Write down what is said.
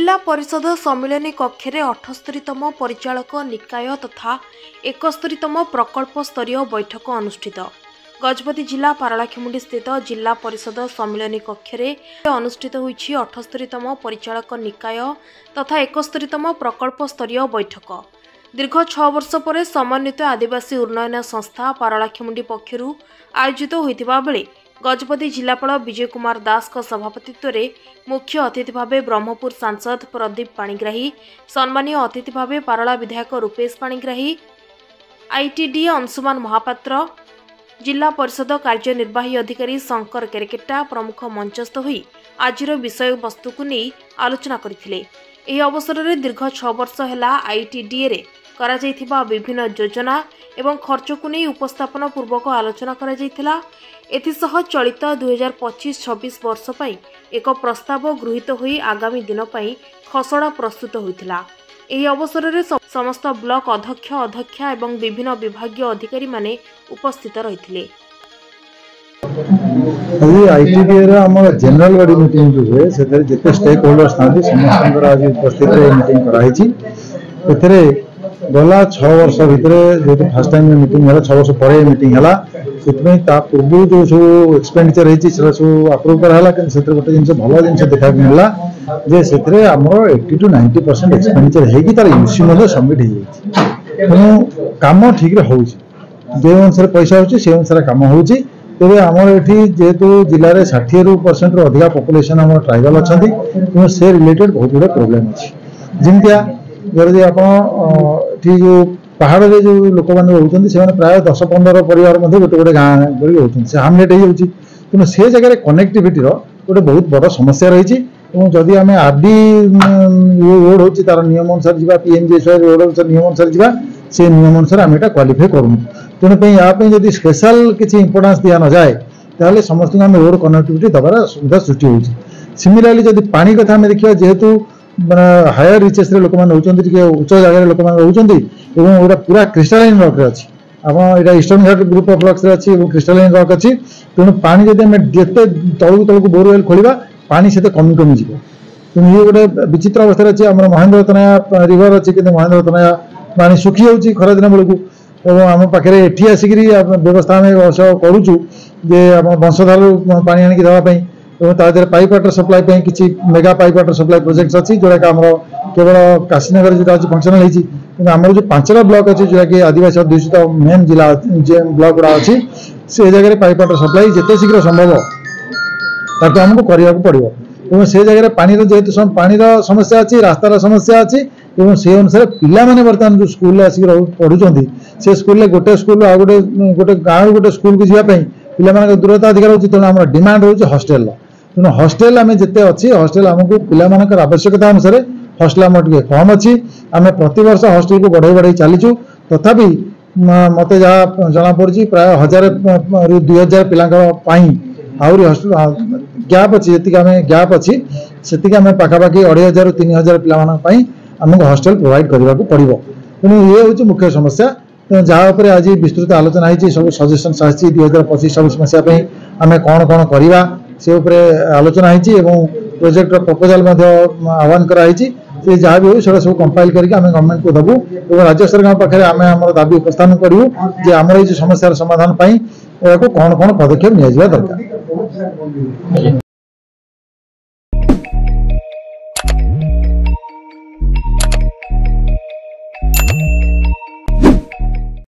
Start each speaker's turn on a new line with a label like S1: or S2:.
S1: जिला परिषद सम्मिलनी कक्ष में 78तम परिचालक निकाय तथा 71तम प्रकल्प स्तरीय बैठक अनुष्ठित। गजपति जिला पारलाखेमुंडी स्थित जिला परिषद सम्मिलनी कक्ष में अनुष्ठित होईछि 78तम परिचालक निकाय तथा 71तम प्रकल्प स्तरीय बैठक। दीर्घ 6 वर्ष पर समन्वित आदिवासी उन्नयन संस्था पारलाखेमुंडी पक्षरु आयोजित होइतिबा बेले गजपति जिलापाल विजय कुमार दास का सभापतित्व में मुख्य अतिथि भावे ब्रह्मपुर सांसद प्रदीप पाणिग्राही, सम्मानीय अतिथि भावे पारला विधायक रूपेश पाणिग्राही, आईटीडी अंशुमान महापात्र, जिला परिषद कार्यनिर्वाही अधिकारी शंकर केरकेटा प्रमुख मंचस्थ होई आजिर विषय वस्तु को नहीं आलोचना करथिले। एही अवसर में दीर्घ 6 वर्ष है आईटीडीए रे करा जाइथिबा विभिन्न योजना एवं खर्च को नहीं उपस्थापन पूर्वक आलोचना करा जाइथिला। एथिसह चलित 2025-26 वर्ष पई एक प्रस्ताव गृहीत होई आगामी दिन पई खसड़ा प्रस्तुत होइथिला। एही अवसर में समस्त ब्लॉक अध्यक्ष अध्यक्षा एवं विभिन्न विभागीय अधिकारी माने उपस्थित रहिथिले।
S2: आईटीडीए रे हमर जनरल बॉडी मीटिंग जे सेते जेते स्टेक होल्डर्स थांती समस्त आज उपस्थित मीटिंग कराइछि। एथरे गला 6 वर्ष भितर जो फर्स्ट टाइम मीटिंग है 6 वर्ष पर मीटिंग है से पूर्व जो सब एक्सपेंडिचर है सब अप्रूव कराला कि गोटे जिन भल जिन देखा मिलला जे से 80 to 90% एक्सपेंडिचर है तार यूसी सबमिट हो तेणु कम ठीक हो जो अनुसार पैसा हो से अनुसार कम हो तेरे आमर ये जेहेतु जिले में 60% रू अधिका पॉपुलेशन आम ट्राइबल अच्छा तेणु से रिलेटेड बहुत गुड़े प्रोब्लेम अच्छी जमतिया जब आप जो पहाड़ में जो लोक मैंने रोचे से प्राय 10-15 परिवार गोटे गोटे गाँव रोचे से हामलेट हो तेणु से जगह कनेक्टिविटी गोटे बहुत बड़ समस्या रही। जदि आम आरडी रोड हो तार नियम अनुसार जावा पीएमजीएसवाई रोड नियम अनुसार जावा से नियम अनुसार आम यहाँ क्वालिफाई करूँ तेणु यहाँ जब स्पेशल किसी इंपोर्टान्स दिया न जाए ताहले समस्त आम रोड कनेक्टिविटी दबार सुविधा सृष्टि हो। सिमिलारली जब पानी कथा आम देखा जेहेतु माने हायर रिचेस लोक मैंने रोचे उच्च जगह लोक मैंने रोचे पूरा क्रिस्टालाइन रॉक अच्छी आप eastern Ghat group of rocks अच्छी क्रिस्टालाइन रॉक अच्छी तेणु पानी जब आम जिते तलू तलू बोरवेल खोलिबा पानी से कमी कमी जीव तेणु ये गोटे विचित्र अवस्था अच्छी आम महेंद्र तनया रिवर अच्छी कि महेंद्र तनया पानी सुखी जाऊँगी खरा दिन बेलू और आम पाखे एटी आसिक व्यवस्था आम करुचु जे आम बंशधार पानी आणिक देवाई और पाइप वाटर सप्लाई किसी mega pipe water supply project अच्छी जोड़ा आम केवल काशीनगर जो अच्छी फंक्शनल होती आम जो 5टा ब्लॉक अच्छी जोटा कि आदिवासी अध्युषित मेन जिला ब्लॉक गुड़ा अच्छी से जगह पाइप वाटर सप्लाई जिते शीघ्र संभव ताकि आमको करने पड़ो और से जगह पानी जेहेतु पानी समस्या अच्छी रास्तार समस्या अच्छी और से अनुसार पिला बर्तमान जो स्कूल आसिक पढ़ुं से स्कूल गोटे स्कूल आ गोटे गाँव गोटे स्कूल को जावाई पिला दूरता अधिकार होती तेणु आम डिमांड रोचे हॉस्टेल तेणु हॉस्टेल आम जिते अच्छी हॉस्टेल आमको पिलामानकर आवश्यकता अनुसार हॉस्टेल आम टे कम अच्छी आम प्रति वर्ष हॉस्टेल को बढ़ई बढ़ई चलीचु तथापि मत जहाँ जना पड़ी प्राय 1000 ରୁ 2000 पिलांई आहरी हॉस्टेल गैप अच्छी जी आम गैप अच्छी से आम पाखापाखि 2500 ରୁ 3000 पिलांई आमको हॉस्टेल प्रोवाइड करने को पड़ो तेणु ये हूँ मुख्य समस्या जहाँ आज विस्तृत आलोचना होती सब सजेसन आसी 2025-26 मसीहा आम कौन कौन करवा से आलोचना होती प्रोजेक्ट प्रपोजाल आह्वान कराई जहाँ भी हो सब कंपाइल करके आम गवर्नमेंट को दबू और राज्य सरकार पाखे आम दाबी उपस्थापन करूँ जे आमर ये समस्यार समाधान कौन कौन पदक्षेप नि दरकार।